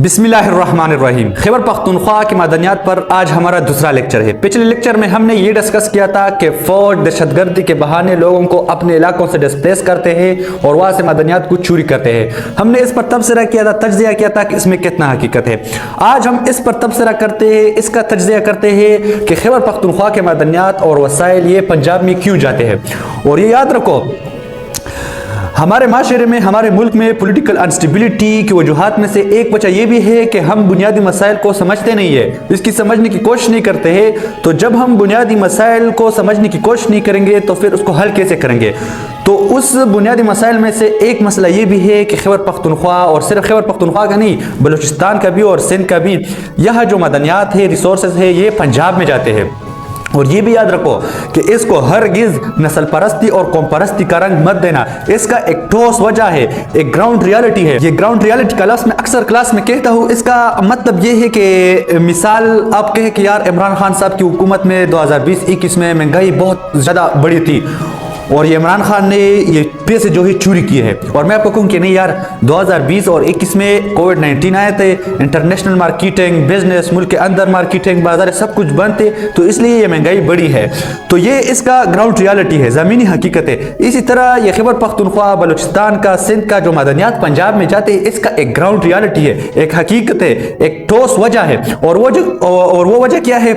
बिस्मिल्लाहिर्रहमानिर्रहीम। खैबर पख्तूनख्वा की मादनियात पर आज हमारा दूसरा लेक्चर है। पिछले लेक्चर में हमने ये डिस्कस किया था कि फौज दहशतगर्दी के बहाने लोगों को अपने इलाकों से डिस्प्लेस करते हैं और वहाँ से मादनियात को चोरी करते हैं। हमने इस पर तबसरा किया था, तज्जिया किया था कि इसमें कितना हकीकत है। आज हम इस पर तबसरा करते हैं, इसका तज्जिया करते हैं कि खैबर पख्तूनख्वा के मादनियात और वसाइल ये पंजाब में क्यों जाते हैं। और ये याद रखो, हमारे माशरे में, हमारे मुल्क में पॉलिटिकल अनस्टेबिलिटी की वजूहात में से एक वजह यह भी है कि हम बुनियादी मसाइल को समझते नहीं है, इसकी समझने की कोशिश नहीं करते हैं। तो जब हम बुनियादी मसाइल को समझने की कोशिश नहीं करेंगे तो फिर उसको हल कैसे करेंगे। तो उस बुनियादी मसाइल में से एक मसला ये भी है कि खैबर पख्तूनख्वा, और सिर्फ खैबर पख्तूनख्वा का नहीं, बलूचिस्तान का भी और सिंध का भी, यह जो मदनियात है, रिसोर्सेज है, ये पंजाब में जाते हैं। और ये भी याद रखो कि इसको हरगिज नस्ल परस्ती और कौम परस्ती का रंग मत देना। इसका एक ठोस वजह है, एक ग्राउंड रियलिटी है। ये ग्राउंड रियलिटी क्लास में अक्सर क्लास में कहता हूँ। इसका मतलब ये है कि मिसाल आप कहें कि यार इमरान खान साहब की हुकूमत में 2020-21 में महंगाई बहुत ज़्यादा बढ़ी थी और ये इमरान खान ने ये पैसे जो है चोरी किए हैं। और मैं आपको कहूँ कि नहीं यार, 2020 और 21 में कोविड-19 आए थे, इंटरनेशनल मार्केटिंग, बिजनेस, मुल्क के अंदर मार्केटिंग, बाजार सब कुछ बंद थे, तो इसलिए ये महंगाई बढ़ी है। तो ये इसका ग्राउंड रियलिटी है, ज़मीनी हकीकत है। इसी तरह ये खैबर पख्तूनख्वा, बलूचिस्तान का, सिंध का जो मादनियात पंजाब में जाते हैं, इसका एक ग्राउंड रियलिटी है, एक हकीकत है, एक ठोस वजह है। और वो वजह क्या है?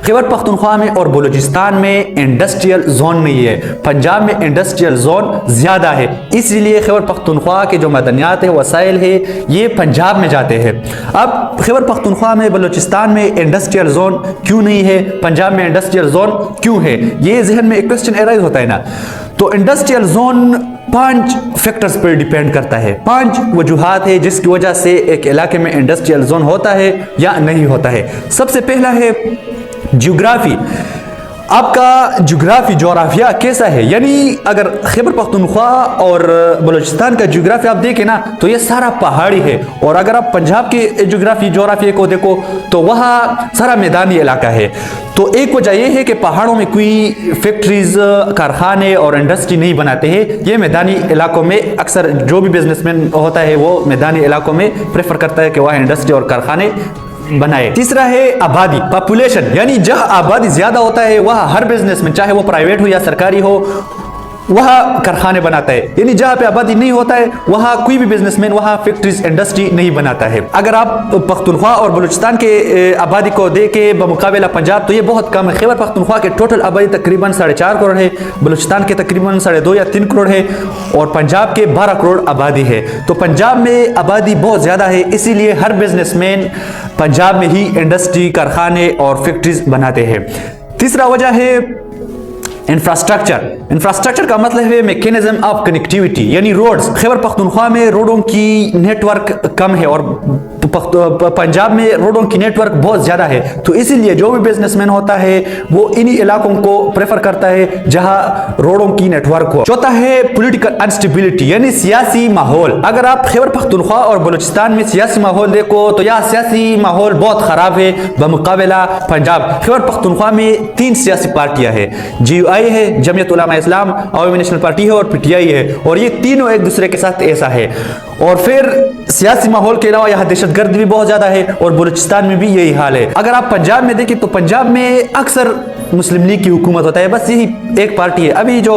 खैबर पख्तूनख्वा में और बलूचिस्तान में इंडस्ट्रियल जोन नहीं है, पंजाब में इंडस्ट्रियल जोन ज़्यादा है, इसीलिए खैबर पख्तूनख्वा के जो मदनियात है, वसाइल है, ये पंजाब में जाते हैं। अब खैबर पख्तूनख्वा में, बलूचिस्तान में इंडस्ट्रियल जोन क्यों नहीं है, पंजाब में इंडस्ट्रियल जोन क्यों है, ये जहन में एक क्वेश्चन एराइज होता है ना। तो इंडस्ट्रियल जोन 5 फैक्टर्स पर डिपेंड करता है, 5 वजूहात है जिसकी वजह से एक इलाके में इंडस्ट्रियल जोन होता है या नहीं होता है। सबसे पहला है जियोग्राफी। आपका जोग्राफिया कैसा है, यानी अगर खैबर पख्तूनख्वा और बलूचिस्तान का जियोग्राफी आप देखें ना, तो ये सारा पहाड़ी है। और अगर आप पंजाब के जोग्राफी को देखो तो वहाँ सारा मैदानी इलाका है। तो एक वजह यह है कि पहाड़ों में कोई फैक्ट्रीज, कारखाने और इंडस्ट्री नहीं बनाते हैं। ये मैदानी इलाकों में अक्सर जो भी बिजनेसमैन होता है वो मैदानी इलाकों में प्रेफर करता है कि वहाँ इंडस्ट्री और कारखाने बनाए। तीसरा है आबादी, पॉपुलेशन, यानी जहाँ आबादी ज्यादा होता है वहाँ हर बिजनेस में, चाहे वो प्राइवेट हो या सरकारी हो, वहाँ कारखाने बनाता है। यानी जहाँ पे आबादी नहीं होता है वहाँ कोई भी बिजनेसमैन वहाँ फैक्ट्रीज, इंडस्ट्री नहीं बनाता है। अगर आप पख्तूनख्वा और बलूचिस्तान के आबादी को देखें बमुकाबला पंजाब, तो ये बहुत कम है। खैबर पख्तूनख्वा के टोटल आबादी तकरीबन 4.5 करोड़ है, बलूचिस्तान के तकरीबन 2.5 या 3 करोड़ है, और पंजाब के 12 करोड़ आबादी है। तो पंजाब में आबादी बहुत ज़्यादा है, इसीलिए हर बिजनेसमैन पंजाब में ही इंडस्ट्री, कारखाने और फैक्ट्रीज बनाते हैं। तीसरा वजह है इंफ्रास्ट्रक्चर का मतलब है मैकेनिज्म ऑफ कनेक्टिविटी, यानी रोड्स। खैबर पख्तूनख्वा में रोडों की नेटवर्क कम है और पंजाब में रोडों की नेटवर्क बहुत ज़्यादा है। तो इसीलिए जो भी बिजनेसमैन होता है वो इन्हीं इलाकों को प्रेफर करता है जहां रोडों की नेटवर्क हो। चौथा है पॉलिटिकल अनस्टेबिलिटी, यानी सियासी माहौल। अगर आप खैबर पख्तूनख्वा और बलूचिस्तान में सियासी माहौल देखो तो यह सियासी माहौल बहुत ख़राब है बमुकाबला पंजाब। खैबर पख्तूनख्वा में 3 सियासी पार्टियां हैं, GUI है, जमीयत उलमा इस्लाम, अवामी नेशनल पार्टी है और PTI है, और ये तीनों एक दूसरे के साथ ऐसा है। और फिर सियासी माहौल के अलावा यहाँ दहशतगर्दी भी बहुत ज्यादा है, और बलूचिस्तान में भी यही हाल है। अगर आप पंजाब में देखें तो पंजाब में अक्सर मुस्लिम लीग की हुकूमत होता है, बस यही एक पार्टी है। अभी जो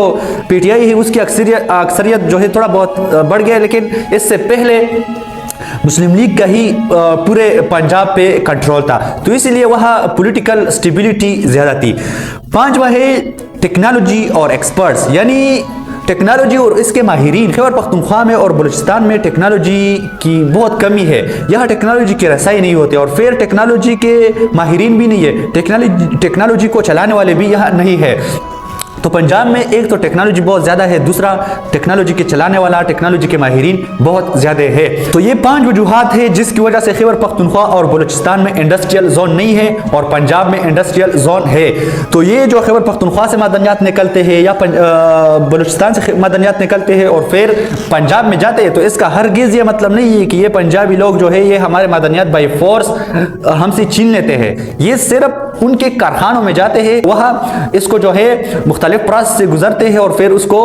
PTI है उसकी अक्सरियत जो है थोड़ा बहुत बढ़ गया है, लेकिन इससे पहले मुस्लिम लीग का ही पूरे पंजाब पे कंट्रोल था, तो इसलिए वहाँ पॉलिटिकल स्टेबिलिटी ज़्यादा थी। 5वां है टेक्नोलॉजी और एक्सपर्ट्स, यानी टेक्नोलॉजी और इसके माहिरीन। खैबर पख्तूनख्वा में और बलूचिस्तान में टेक्नोलॉजी की बहुत कमी है, यहाँ टेक्नोलॉजी की रसाई नहीं होती, और फिर टेक्नोलॉजी के माहिरीन भी नहीं है, टेक्नोलॉजी को चलाने वाले भी यहाँ नहीं है। तो पंजाब में एक तो टेक्नोलॉजी बहुत ज़्यादा है, दूसरा टेक्नोलॉजी के चलाने वाला, टेक्नोलॉजी के माहिरीन बहुत ज़्यादा है। तो ये 5 वजूहात है जिसकी वजह से खैबर पख्तूनख्वा और बलूचिस्तान में इंडस्ट्रियल जोन नहीं है और पंजाब में इंडस्ट्रियल जोन है। तो ये जो खैबर पख्तूनख्वा से मादनियात निकलते हैं या बलूचिस्तान से मादनियात निकलते हैं और फिर पंजाब में जाते हैं, तो इसका हरगिज़ ये मतलब नहीं है कि ये पंजाबी लोग जो है ये हमारे मादनियात बाई फोर्स हमसे छीन लेते हैं। ये सिर्फ उनके कारखानों में जाते हैं, वहाँ इसको जो है मुख्तलिफ प्रोसेस से गुजरते हैं और फिर उसको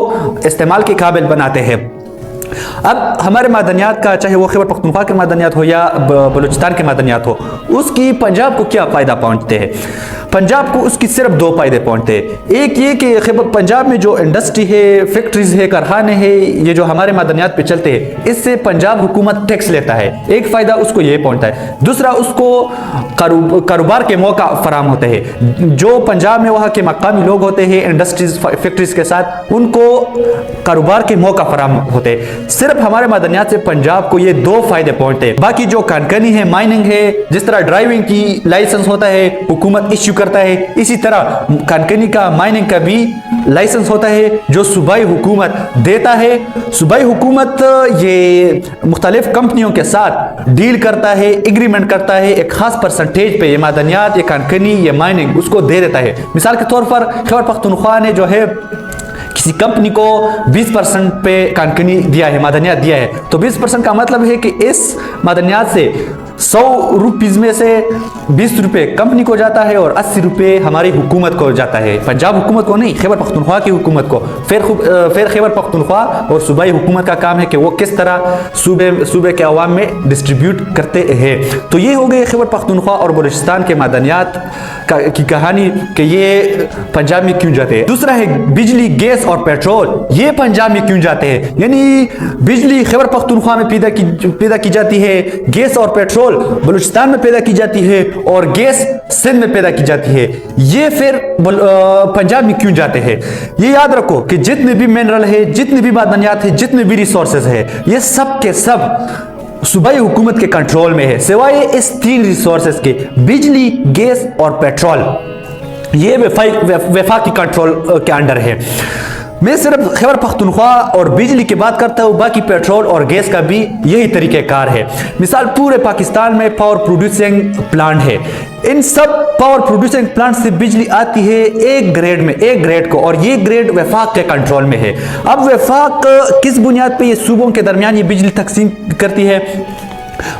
इस्तेमाल के काबिल बनाते हैं। اب ہمارے معدنیات کا چاہے وہ خیبر پختونخوا کے معدنیات ہو یا بلوچستان کے معدنیات ہو، اس کی پنجاب کو کیا فائدہ پہنچتے ہیں؟ پنجاب کو اس کی صرف دو فائدے پہنچتے ہیں۔ ایک یہ کہ خیبر پنجاب میں جو انڈسٹری ہے، فیکٹریز ہے، کارخانے ہیں، یہ جو ہمارے معدنیات پہ چلتے ہیں، اس سے پنجاب حکومت ٹیکس لیتا ہے، ایک فائدہ اس کو یہ پہنچتا ہے۔ دوسرا، اس کو کاروبار کے موقع فراہم ہوتے ہیں۔ جو پنجاب میں وہاں کے مقامی لوگ ہوتے ہیں انڈسٹریز فیکٹریز کے ساتھ، ان کو کاروبار کے موقع فراہم ہوتے ہیں۔ صرف ہمارے معدنیات سے پنجاب کو یہ دو فائدے پہنچتے ہیں۔ باقی جو کانکنی ہے، مائننگ ہے، جس طرح ڈرائیونگ کی لائسنس ہوتا ہے حکومت ایشو کرتا ہے، اسی طرح کانکنی کا، مائننگ کا بھی لائسنس ہوتا ہے جو صوبائی حکومت دیتا ہے۔ صوبائی حکومت یہ مختلف کمپنیوں کے ساتھ ڈیل کرتا ہے، ایگریمنٹ کرتا ہے، ایک خاص پرسنٹیج پہ یہ معدنیات، یہ کانکنی، یہ مائننگ اس کو دے دیتا ہے۔ مثال کے طور پر خیبر پختونخوا نے جو ہے کسی کمپنی کو 20% پہ کانکنی دیا ہے، معدنیات دیا ہے، تو 20% کا مطلب ہے کہ اس معدنیات سے 100 روپیز میں سے 20 روپے کمپنی کو جاتا ہے اور 80 روپے ہماری حکومت کو جاتا ہے، پنجاب حکومت کو نہیں، خیبر پختونخوا کی حکومت کو۔ پھر خیبر پختونخوا اور صوبائی حکومت کا کام ہے کہ وہ کس طرح صوبے کے عوام میں ڈسٹریبیوٹ کرتے ہیں۔ تو یہ ہو گئے خیبر پختونخوا اور بلوچستان کے معدنیات کی کہانی کہ یہ پنجاب میں کیوں جاتے ہیں۔ دوسرا ہے بجلی، گیس اور پیٹرول، یہ پنجاب میں کیوں جاتے ہیں؟ یعنی بجلی خیبر پختونخوا میں پیدا کی جاتی ہے، گیس اور پیٹرول بلوچستان میں پیدا کی جاتی ہے، اور گیس سندھ میں پیدا کی جاتی ہے، یہ پھر پنجاب میں کیوں جاتے ہیں؟ یہ یاد رکھو کہ جتنے بھی منرل ہے، جتنے بھی معدنیات ہیں، جتنے بھی ریسورسز ہیں، یہ سب کے سب صوبائی حکومت کے کنٹرول میں ہے، سوائے اس 3 ریسورسز کے، بجلی، گیس اور پیٹرول، یہ وفاقی کنٹرول کے انڈر ہے۔ میں صرف خیبر پختونخوا اور بجلی کی بات کرتا ہوں، باقی پیٹرول اور گیس کا بھی یہی طریقہ کار ہے۔ مثال پورے پاکستان میں پاور پروڈیوسنگ پلانٹ ہے، ان سب پاور پروڈیوسنگ پلانٹ سے بجلی آتی ہے ایک گریڈ کو، اور یہ گریڈ وفاق کے کنٹرول میں ہے۔ اب وفاق کس بنیاد پہ یہ صوبوں کے درمیان یہ بجلی تقسیم کرتی ہے؟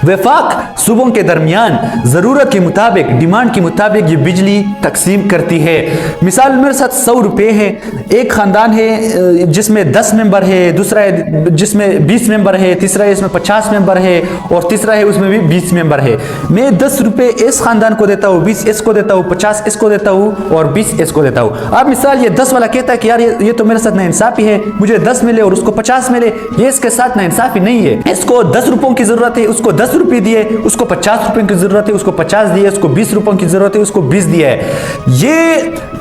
وفاق صوبوں کے درمیان ضرورت کے مطابق، ڈیمانڈ کے مطابق یہ بجلی تقسیم کرتی ہے۔ مثال میرے ساتھ 100 روپے ہے، ایک خاندان ہے جس میں 10 ممبر ہے، دوسرا ہے جس میں 20 ممبر ہے، تیسرا ہے اس میں 50 ممبر ہے، اور تیسرا ہے اس میں بھی 20 ممبر ہے۔ میں 10 روپے اس خاندان کو دیتا ہوں، 20 اس کو دیتا ہوں، 50 اس کو دیتا ہوں، اور 20 اس کو دیتا ہوں۔ اب مثال یہ 10 والا کہتا ہے کہ یار یہ تو میرے ساتھ ناانصافی ہے، مجھے 10 ملے اور اس کو 50 ملے، یہ اس کے ساتھ ناانصافی نہیں ہے، اس کو 10 روپوں کی ضرورت ہے، اس کو 10 روپے دیے، اس کو 50 روپے کی ضرورت ہے، اس کو 50 دیے، اس کو 20 روپوں کی ضرورت ہے، اس کو 20 دیا ہے۔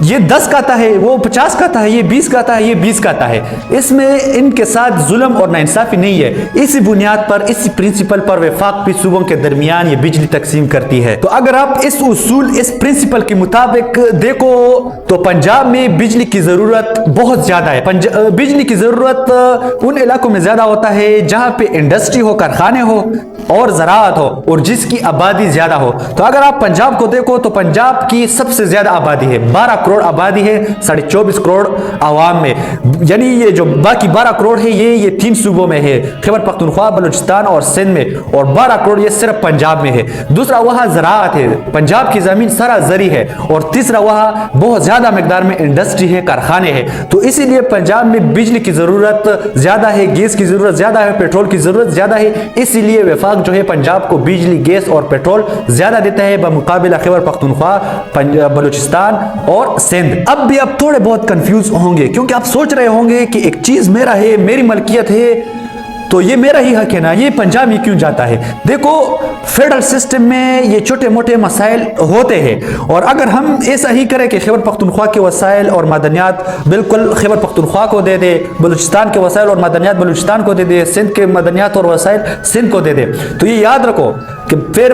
یہ 10 کہتا ہے، وہ 50 کہتا ہے، یہ 20 کہتا ہے، یہ 20 کہتا ہے۔ اس میں ان کے ساتھ ظلم اور ناانصافی نہیں ہے۔ اسی بنیاد پر، اسی پرنسپل پر وفاق بھی صوبوں کے درمیان یہ بجلی تقسیم کرتی ہے۔ تو اگر آپ اس اصول، اس پرنسپل کے مطابق دیکھو تو پنجاب میں بجلی کی ضرورت بہت زیادہ ہے۔ بجلی کی ضرورت ان علاقوں میں زیادہ ہوتا ہے جہاں پہ انڈسٹری ہو، کارخانے ہو اور زراعت ہو، اور جس کی آبادی زیادہ ہو۔ تو اگر آپ پنجاب کو دیکھو تو پنجاب کی سب سے زیادہ آبادی ہے، 12 کروڑ آبادی ہے 24.5 کروڑ عوام میں، یعنی یہ جو باقی 12 کروڑ ہے یہ 3 صوبوں میں ہے، خیبر پختونخوا، بلوچستان اور سندھ میں، اور 12 کروڑ یہ صرف پنجاب میں ہے۔ دوسرا وہاں زراعت ہے، پنجاب کی زمین سرا زرعی ہے، اور تیسرا وہاں بہت زیادہ مقدار میں انڈسٹری ہے، کارخانے ہیں۔ تو اسی لیے پنجاب میں بجلی کی ضرورت زیادہ ہے، گیس کی ضرورت زیادہ ہے، پیٹرول کی ضرورت زیادہ ہے، اسی لیے وفاق جو ہے پنجاب کو بجلی، گیس اور پیٹرول زیادہ دیتا ہے بمقابلہ خیبر پختونخوا، بلوچستان اور سندھ۔ اب بھی آپ تھوڑے بہت کنفیوز ہوں گے، کیونکہ آپ سوچ رہے ہوں گے کہ ایک چیز میرا ہے، میری ملکیت ہے، تو یہ میرا ہی حق ہے نا، یہ پنجاب میں کیوں جاتا ہے؟ دیکھو فیڈرل سسٹم میں یہ چھوٹے موٹے مسائل ہوتے ہیں، اور اگر ہم ایسا ہی کریں کہ خیبر پختونخوا کے وسائل اور معدنیات بالکل خیبر پختونخوا کو دے دے، بلوچستان کے وسائل اور معدنیات بلوچستان کو دے دے، سندھ کے معدنیات اور وسائل سندھ کو دے دے، تو یہ یاد رکھو کہ پھر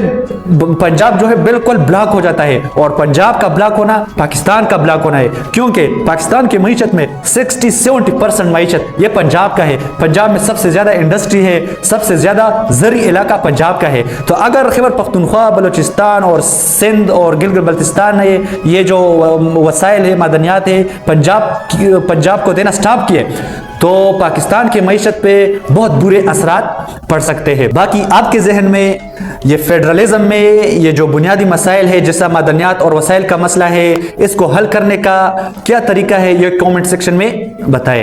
پنجاب جو ہے بالکل بلاک ہو جاتا ہے، اور پنجاب کا بلاک ہونا پاکستان کا بلاک ہونا ہے، کیونکہ پاکستان کی معیشت میں 60-70% معیشت یہ پنجاب کا ہے۔ پنجاب میں سب سے زیادہ انڈسٹری ہے، سب سے زیادہ زرعی علاقہ پنجاب کا ہے۔ تو اگر خیبر پختونخوا، بلوچستان اور سندھ اور گلگت بلتستان نے یہ جو وسائل ہے، معدنیات ہے، پنجاب کو دینا سٹاپ کیے تو پاکستان کی معیشت پہ بہت برے اثرات پڑ سکتے ہیں۔ باقی آپ کے ذہن میں یہ فیڈرلزم میں یہ جو بنیادی مسائل ہے، جیسا معدنیات اور وسائل کا مسئلہ ہے، اس کو حل کرنے کا کیا طریقہ ہے، یہ کامنٹ سیکشن میں بتائے۔